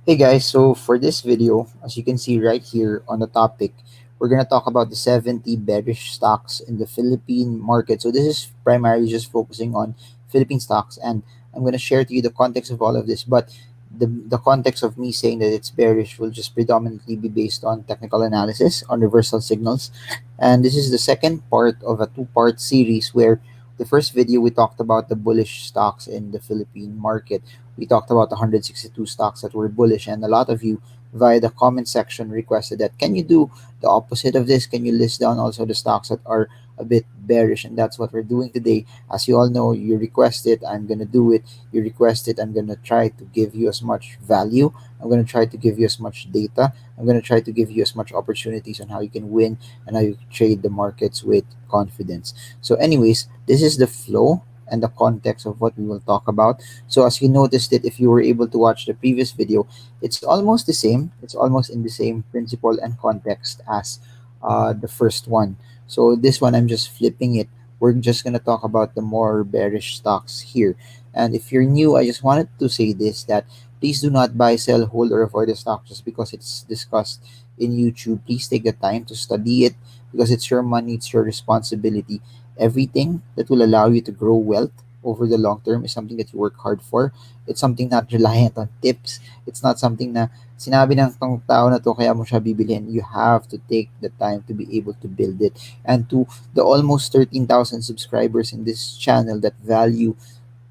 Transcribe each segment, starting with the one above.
Hey guys, so for this video, as you can see right here on the topic, we're going to talk about the 70 bearish stocks in the Philippine market. So this is primarily just focusing on Philippine stocks, and I'm going to share to you the context of all of this, but the context of me saying that it's bearish will just predominantly be based on technical analysis on reversal signals. And this is the second part of a two-part series where the first video we talked about the bullish stocks in the Philippine market. We talked about 162 stocks that were bullish, and a lot of you via the comment section requested that can you do the opposite of this? Can you list down also the stocks that are a bit bearish? And that's what we're doing today. As you all know, you request it, I'm gonna do it. You request it, I'm gonna try to give you as much value. I'm gonna try to give you as much data. I'm gonna try to give you as much opportunities on how you can win and how you can trade the markets with confidence. So, anyways, this is the flow and the context of what we will talk about. So as you noticed it, if you were able to watch the previous video, it's almost the same. It's almost in the same principle and context as the first one. So this one, I'm just flipping it. We're just going to talk about the more bearish stocks here. And if you're new, I just wanted to say this, that please do not buy, sell, hold, or avoid the stock just because it's discussed in YouTube. Please take the time to study it because it's your money, it's your responsibility. Everything that will allow you to grow wealth over the long term is something that you work hard for. It's something not reliant on tips. It's not something na sinabi ng tong tao na to kaya mo siya bibilhin. You have to take the time to be able to build it. And to the almost 13,000 subscribers in this channel that value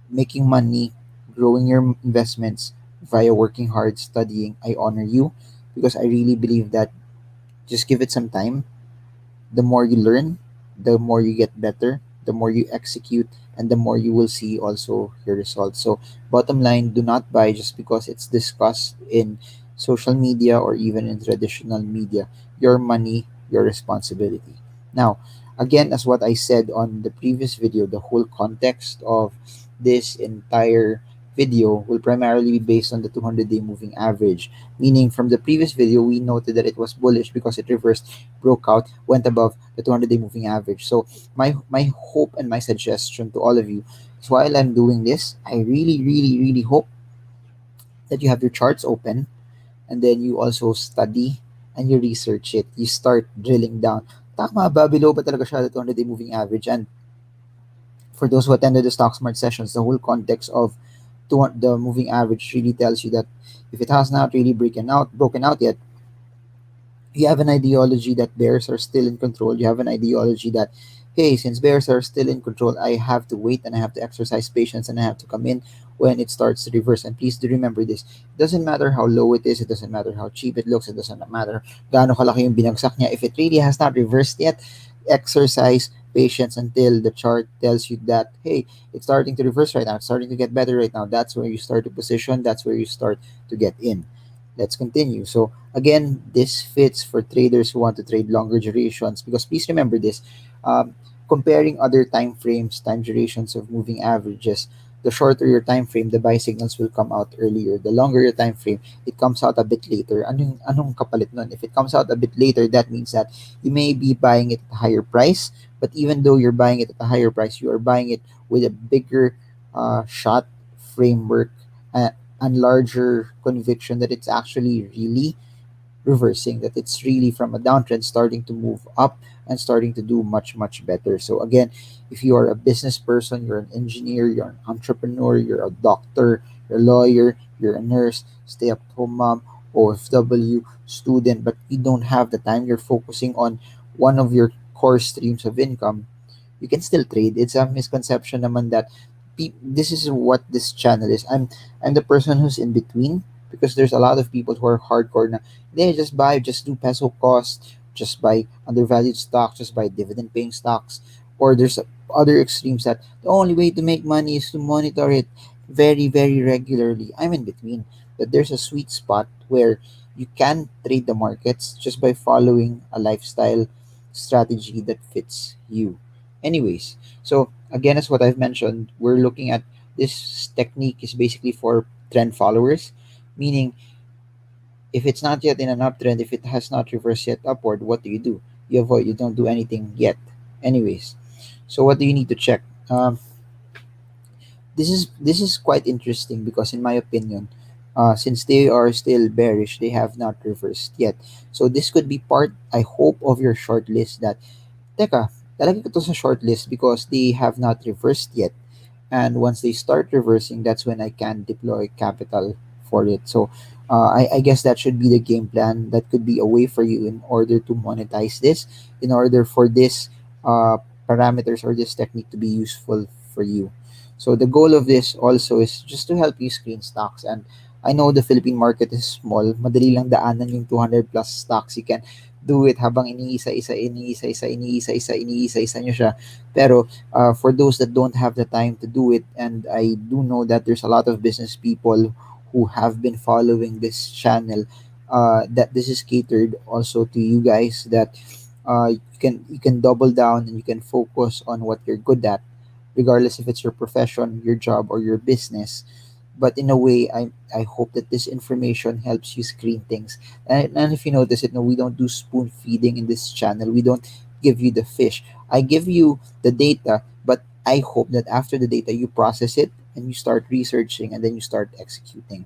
making money, growing your investments via working hard, studying, I honor you because I really believe that just give it some time. The more you learn, the more you get better, the more you execute, and the more you will see also your results. So, bottom line, do not buy just because it's discussed in social media or even in traditional media. Your money, your responsibility. Now, again, as what I said on the previous video, the whole context of this entire video will primarily be based on the 200-day moving average. Meaning, from the previous video, we noted that it was bullish because it reversed, broke out, went above the 200-day moving average. So my hope and my suggestion to all of you is while I'm doing this, I really hope that you have your charts open and then you also study and you research it. You start drilling down. Tama ba? Below ba talaga siya the 200-day moving average? And for those who attended the Stock Smart sessions, the whole context of the moving average really tells you that if it has not really broken out yet, you have an ideology that bears are still in control. You have an ideology that, hey, since bears are still in control, I have to wait and I have to exercise patience and I have to come in when it starts to reverse. And please do remember this. It doesn't matter how low it is. It doesn't matter how cheap it looks. It doesn't matter gaano kalaki yung binagsak niya. If it really has not reversed yet, exercise patience until the chart tells you that, hey, it's starting to reverse right now. It's starting to get better right now. That's where you start to position. That's where you start to get in. Let's continue. So again, this fits for traders who want to trade longer durations because please remember this. Comparing other time frames, time durations of moving averages, the shorter your time frame, the buy signals will come out earlier. The longer your time frame, it comes out a bit later. Anong kapalit nun? If it comes out a bit later, that means that you may be buying it at a higher price, but even though you're buying it at a higher price, you are buying it with a bigger shot framework and larger conviction that it's actually really reversing, that it's really from a downtrend starting to move up and starting to do much better. So again, if you are a business person, you're an engineer, you're an entrepreneur, you're a doctor, you're a lawyer, you're a nurse, stay at home mom, OFW, student, but you don't have the time, you're focusing on one of your core streams of income, you can still trade. It's a misconception naman that this is what this channel is. I'm the person who's in between because there's a lot of people who are hardcore na they just buy, just do peso cost, just buy undervalued stocks, just buy dividend paying stocks. Or there's other extremes that the only way to make money is to monitor it very regularly. I'm in between. But there's a sweet spot where you can trade the markets just by following a lifestyle strategy that fits you. Anyways, so again, as what I've mentioned, we're looking at this technique is basically for trend followers, meaning if it's not yet in an uptrend, if it has not reversed yet upward, what do? You avoid, you don't do anything yet. Anyways, so what do you need to check? This is quite interesting because in my opinion, Since they are still bearish, they have not reversed yet. So this could be part, I hope, of your short list that, teka, lalagay ko to sa short list because they have not reversed yet. And once they start reversing, that's when I can deploy capital for it. So I guess that should be the game plan. That could be a way for you in order to monetize this, in order for this parameters or this technique to be useful for you. So the goal of this also is just to help you screen stocks. And I know the Philippine market is small. Madali lang daanan yung 200 plus stocks. You can do it habang iniisa-isa nyo siya. Pero for those that don't have the time to do it, and I do know that there's a lot of business people who have been following this channel, that this is catered also to you guys, that you can double down and you can focus on what you're good at, regardless if it's your profession, your job, or your business. But in a way, I hope that this information helps you screen things. And if you notice it, no, we don't do spoon feeding in this channel. We don't give you the fish. I give you the data, but I hope that after the data, you process it and you start researching and then you start executing.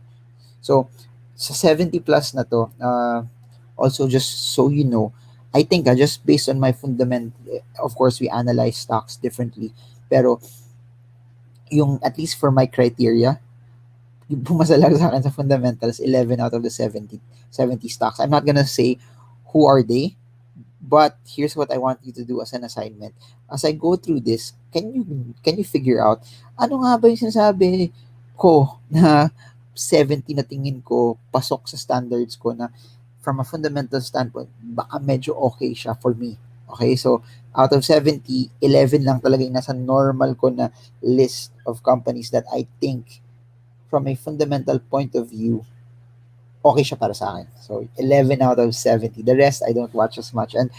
So, sa 70 plus na to, also just so you know, I think just based on my fundament, of course, we analyze stocks differently. Pero yung at least for my criteria, yung pumasa lang sa akin sa fundamentals, 11 out of the 70 stocks. I'm not gonna say who are they, but here's what I want you to do as an assignment. As I go through this, can you figure out ano nga ba yung sinasabi ko na 70 na tingin ko pasok sa standards ko, na from a fundamental standpoint, baka medyo okay siya for me. Okay, so out of 70, 11 lang talaga yung nasa normal ko na list of companies that I think from a fundamental point of view, okay siya para sa akin. So, 11 out of 70. The rest, I don't watch as much. And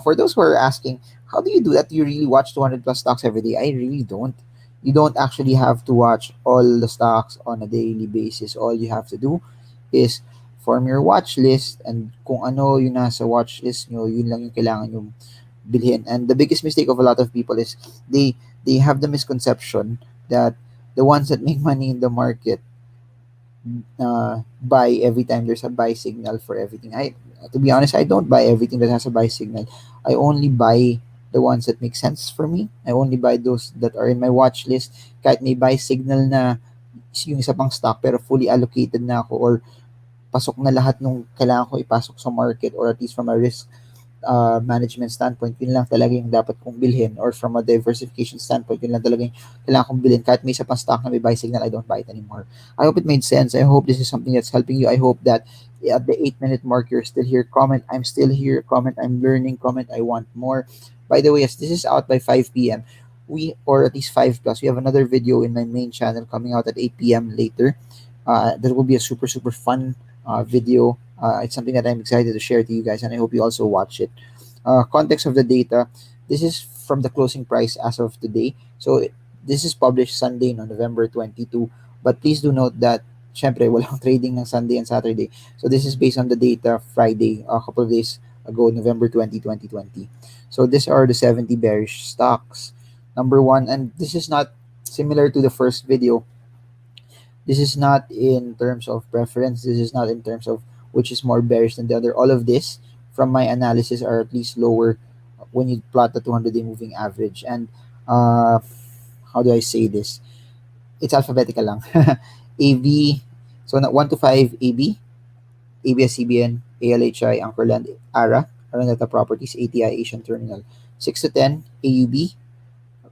for those who are asking, how do you do that? Do you really watch 200 plus stocks every day? I really don't. You don't actually have to watch all the stocks on a daily basis. All you have to do is form your watch list, and kung ano yung nasa watch list nyo, yun lang yung kailangan yung bilhin. And the biggest mistake of a lot of people is they have the misconception that the ones that make money in the market buy every time there's a buy signal for everything. To be honest, I don't buy everything that has a buy signal. I only buy the ones that make sense for me. I only buy those that are in my watch list. Kahit may buy signal na yung isa pang stock pero fully allocated na ako, or pasok na lahat nung kailangan ko ipasok sa market, or at least from a risk management standpoint, yun lang talaga yung dapat kong bilhin, or from a diversification standpoint, yun lang talaga yung kailangan kong bilhin. Kahit may isa pang stock na may buy signal, I don't buy it anymore. I hope it made sense. I hope this is something that's helping you. I hope that at the 8-minute mark, you're still here. Comment, I'm still here. Comment, I'm learning. Comment, I want more. By the way, yes, this is out by 5 p.m. Or at least 5 plus, we have another video in my main channel coming out at 8 p.m. later. That will be a super, super fun video. It's something that I'm excited to share to you guys, and I hope you also watch it. Context of the data. This is from the closing price as of today. So this is published Sunday, no, November 22. But please do note that, syempre, walang trading ng Sunday and Saturday. So this is based on the data Friday, a couple of days ago, November 20, 2020. So these are the 70 bearish stocks. Number one, and this is not similar to the first video. This is not in terms of preference. This is not in terms of which is more bearish than the other. All of this, from my analysis, are at least lower when you plot the 200-day moving average. And how do I say this? It's alphabetical lang. AB, so 1 to 5, AB, ABS-CBN, ALHI, Anchorland, ARA, Araneta Properties, ATI, Asian Terminal. 6 to 10, AUB,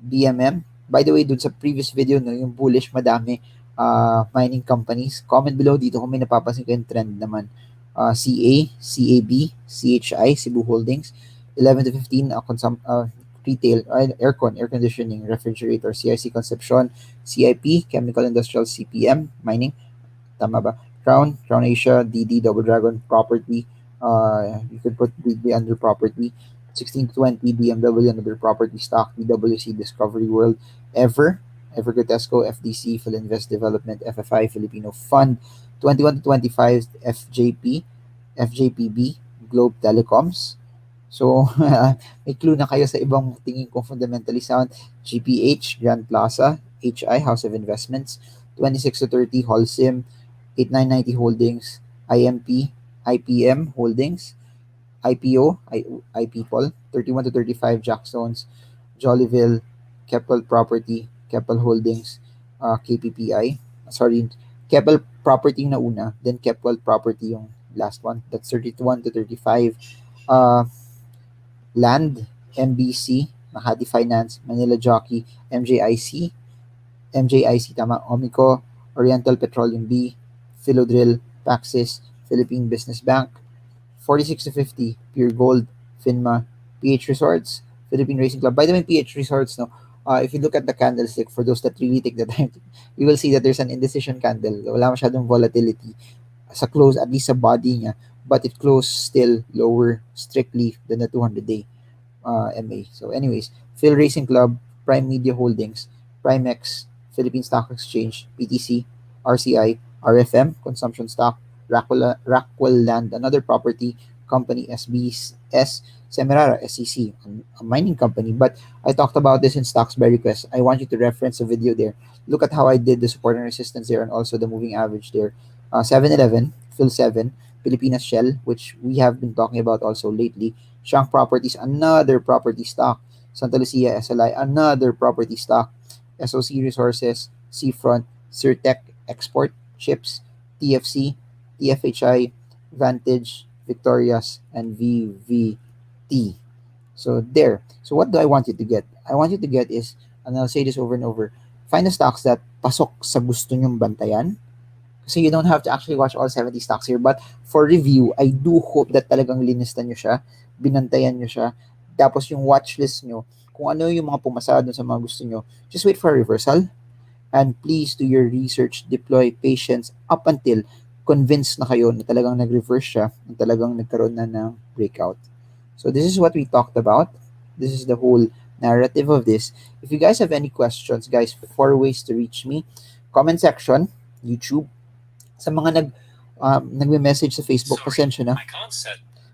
BMM. By the way, dun sa previous video, no, yung bullish, madami mining companies. Comment below dito kung may napapansin ko yung trend naman. CA, CAB, CHI, Cebu Holdings. 11 to 15, retail, air conditioning, refrigerator, CIC Concepcion, CIP, Chemical Industrial, CPM, mining. Tama ba? Crown Asia, DD, Double Dragon, property. You could put DD under property. 16 to 20, BMW, another property stock. DWC, Discovery World. Evergrotesco, FDC, Philinvest Development, FFI, Filipino Fund. 21 to 25, FJPB, Globe Telecoms. So, may clue na kayo sa ibang tingin kong fundamentally sound. GPH, Grand Plaza, HI, House of Investments. 26 to 30, Holcim, 8990 Holdings, IMP, IPM Holdings, IPO, iPeople, 31 to 35 Jackstones, Jollyville, Keppel Property, Keppel Holdings, KPPI. Sorry, Keppel Property yung nauna, then Keppel Property yung last one. That's 31 to 35. Uh, Land, MBC, Makati Finance, Manila Jockey, MJIC, tama, Omico, Oriental Petroleum B, Philodrill, Paxis, Philippine Business Bank, 46 to 50, Pure Gold, Finma, PH Resorts, Philippine Racing Club. By the way, PH Resorts, no, if you look at the candlestick, for those that really take the time, you will see that there's an indecision candle. Wala masyadong volatility sa close, at least sa body niya, but it closed still lower strictly than the 200-day. MA. So, anyways, Phil Racing Club, Prime Media Holdings, Primex, Philippine Stock Exchange, PTC, RCI, RFM, Consumption Stock, Rockwell Land, another property company, SBS, Semirara, SEC, a mining company. But I talked about this in Stocks by Request. I want you to reference a video there. Look at how I did the support and resistance there and also the moving average there. 7-Eleven, Phil 7, Pilipinas Shell, which we have been talking about also lately, Shank Properties, another property stock. Santa Lucia SLI, another property stock. SOC Resources, Seafront, Sirtec Export, Chips, TFC, TFHI, Vantage, Victorias, and VVT. So there. So what do I want you to get? I want you to get is, and I'll say this over and over, find the stocks that pasok sa gusto nyong bantayan. So you don't have to actually watch all 70 stocks here. But for review, I do hope that talagang linistan nyo siya, binantayan nyo siya. Tapos yung watch list nyo, kung ano yung mga pumasa dun sa mga gusto nyo, just wait for a reversal. And please do your research, deploy patience up until convinced na kayo na talagang nag-reverse siya, na talagang nagkaroon na ng breakout. So this is what we talked about. This is the whole narrative of this. If you guys have any questions, guys, 4 ways to reach me. Comment section, YouTube, sa mga nagme-message sa Facebook, pasensya na.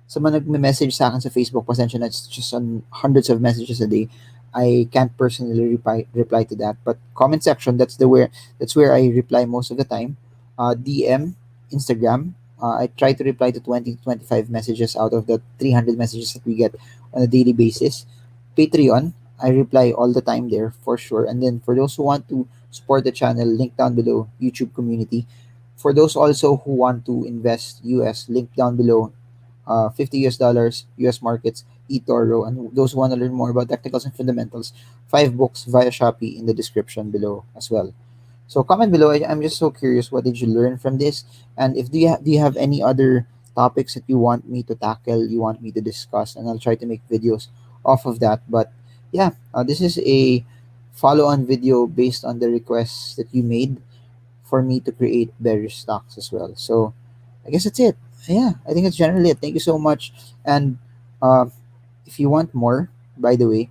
Sa mga nagme-message sa akin sa Facebook, pasensya na, it's just on hundreds of messages a day. I can't personally reply to that. But comment section, that's where I reply most of the time. DM, Instagram, I try to reply to 20 to 25 messages out of the 300 messages that we get on a daily basis. Patreon, I reply all the time there for sure. And then for those who want to support the channel, link down below, YouTube community. For those also who want to invest US, link down below, $50 US markets, eToro, and those who want to learn more about technicals and fundamentals, 5 books via Shopee in the description below as well. So comment below. I'm just so curious, what did you learn from this? And if do you have any other topics that you want me to tackle, you want me to discuss, and I'll try to make videos off of that. But yeah, this is a follow-on video based on the requests that you made for me to create bearish stocks as well. So I guess that's it. Yeah, I think that's generally it. Thank you so much. And uh, if you want more, by the way,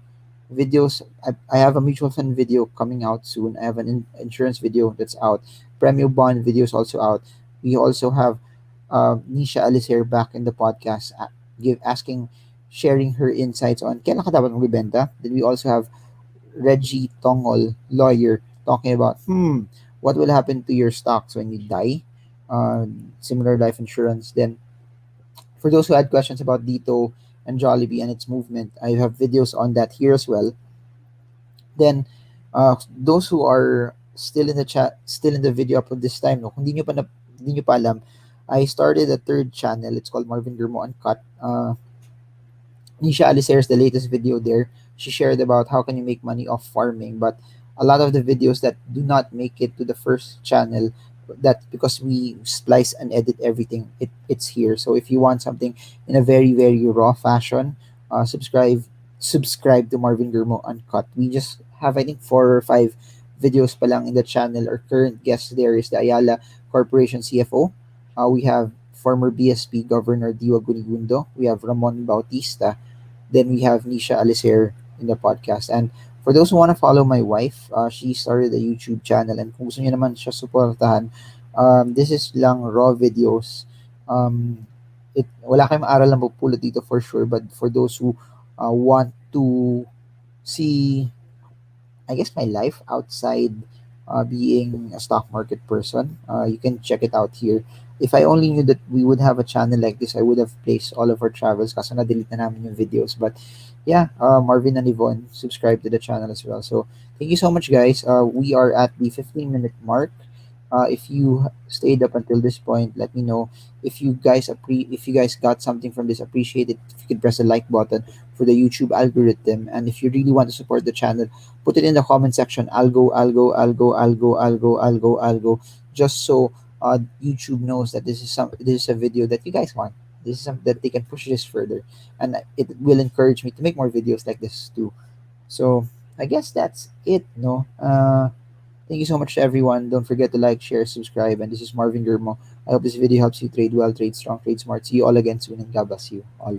videos, I have a mutual fund video coming out soon. I have an insurance video that's out. Premium bond video is also out. We also have Nisha Alice here back in the podcast, sharing her insights on kailan ka dapat magbibenta. Then we also have Reggie Tongol, lawyer, talking about what will happen to your stocks when you die, similar life insurance. Then for those who had questions about Dito and Jollibee and its movement, I have videos on that here as well. Then those who are still in the chat, still in the video up of this time, no, kung hindi nyo pa alam, I started a third channel. It's called Marvin Germo Uncut. Nisha Alicer's the latest video there. She shared about how can you make money off farming, but a lot of the videos that do not make it to the first channel, that because we splice and edit everything, it's here. So if you want something in a very very raw fashion, subscribe to Marvin Germo Uncut. We just have, I think, 4 or 5 videos pa lang in the channel. Our current guest there is the Ayala Corporation CFO. We have former BSP Governor Diwa Gunigundo. We have Ramon Bautista. Then we have Nisha Alicer in the podcast. And for those who want to follow my wife, she started a YouTube channel. And kung gusto niyo naman siya supportahan, this is lang raw videos. Wala kayong maaral na mapupulot dito for sure. But for those who want to see, I guess, my life outside being a stock market person. You can check it out here. If I only knew that we would have a channel like this, I would have placed all of our travels kasi na-delete na namin yung videos. But yeah, Marvin and Yvonne, subscribe to the channel as well. So thank you so much, guys. We are at the 15-minute mark. If you stayed up until this point, let me know. If you guys got something from this, appreciate it. If you could press the like button for the YouTube algorithm, and if you really want to support the channel, put it in the comment section. I'll go. Just so YouTube knows that this is a video that you guys want. This is something that they can push this further, and it will encourage me to make more videos like this too. So I guess that's it. No. Thank you so much to everyone. Don't forget to like, share, subscribe. And this is Marvin Germo. I hope this video helps you trade well, trade strong, trade smart. See you all again soon, and God bless you all.